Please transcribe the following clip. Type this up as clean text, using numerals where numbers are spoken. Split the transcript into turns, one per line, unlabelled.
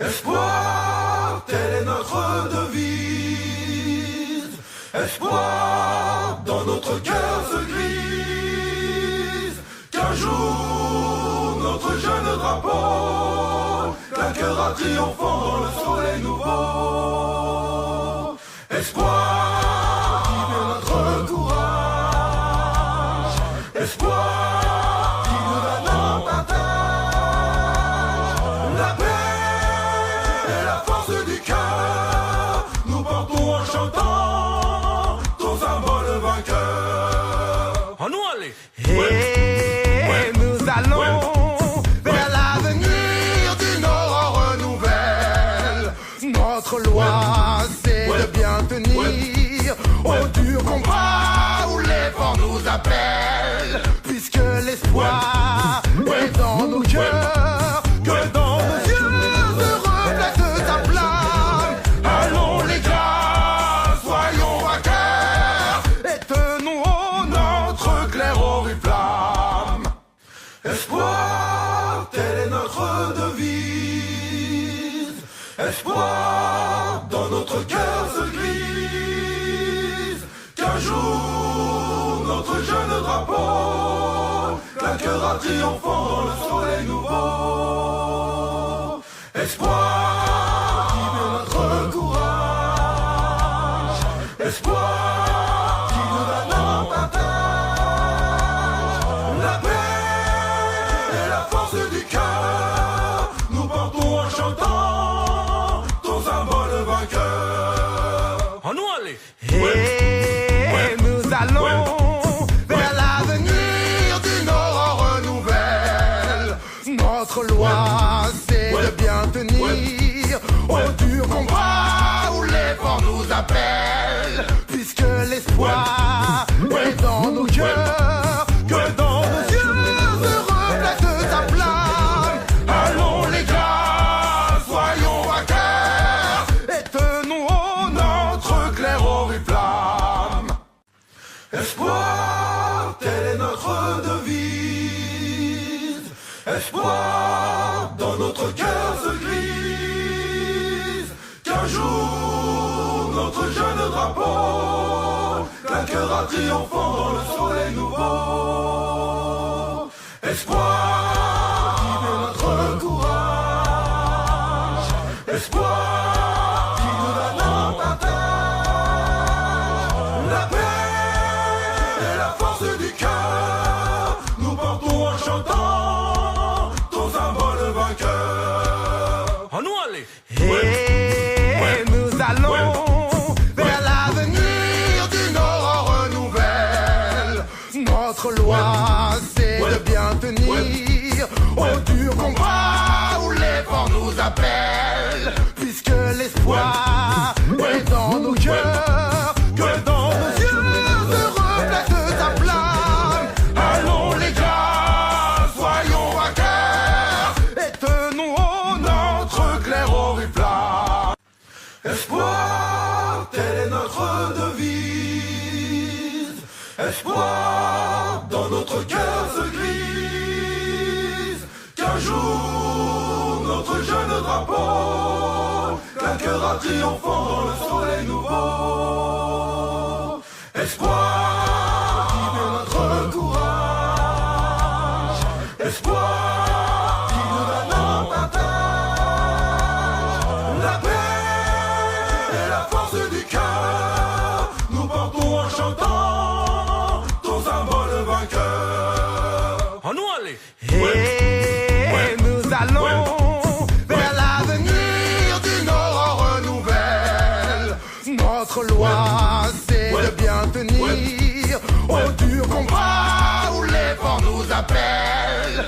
Espoir, telle est notre devise. Espoir, dans notre cœur se grise. Qu'un jour, notre jeune drapeau claquera triomphant dans le soleil nouveau. Espoir, qui met notre courage. Espoir, qui nous donne en partage la paix et la force du cœur. Nous portons en chantant ton symbole vainqueur.
En nous aller.
Et nous allons vers l'avenir d'une aurore nouvelle. Notre loi, c'est de bien tenir au dur combat où l'effort nous appelle. Puisque l'espoir est dans nos cœurs, que dans nos yeux se reflète ta flamme. Allons les gars, soyons vainqueurs et tenons haut notre clair oriflamme.
Espoir, telle est notre devise. Espoir, dans notre cœur se grise. Qu'un jour, notre jeune drapeau claquera triomphant dans le soleil nouveau. Espoir, qui met notre courage. Espoir, qui nous donne en partage la paix et la force du cœur. Nous portons en chantant ton symbole vainqueur.
En nous aller.
Et nous allons vers l'avenir d'une aurore nouvelle. Notre loi, c'est de bien tenir au dur combat où l'effort nous appelle. Puisque l'espoir est dans nos cœurs, que dans nos yeux se reflète ta flamme. Allons les gars, soyons vainqueurs et tenons haut notre clair oriflamme.
Espoir, telle est notre devise. Espoir, dans notre cœur se grise. Qu'un jour, notre jeune drapeau claquera triomphant dans le soleil nouveau. Espoir, qui met notre courage. Espoir, qui nous donne en partage la paix et la force du cœur. Nous portons en chantant ton symbole vainqueur.
En nous aller.
Et nous allons vers l'avenir d'une aurore nouvelle. Notre loi, c'est de bien tenir au dur combat où l'effort nous appelle. Puisque l'espoir est dans nos cœurs, que dans nos yeux se reflète ta flamme. Allons les gars, soyons vainqueurs et tenons haut notre clair oriflamme.
Espoir, telle est notre devise. Espoir, dans notre cœur se grise. Qu'un jour, notre jeune drapeau claquera triomphant dans le soleil nouveau. Espoir, qui met notre courage. Espoir, qui nous donne en partage la paix et la force du cœur. Nous portons en chantant ton symbole vainqueur.
En nous aller.
Et nous allons vers l'avenir d'une aurore nouvelle. Notre loi, c'est de bien tenir au dur combat où l'effort nous appelle.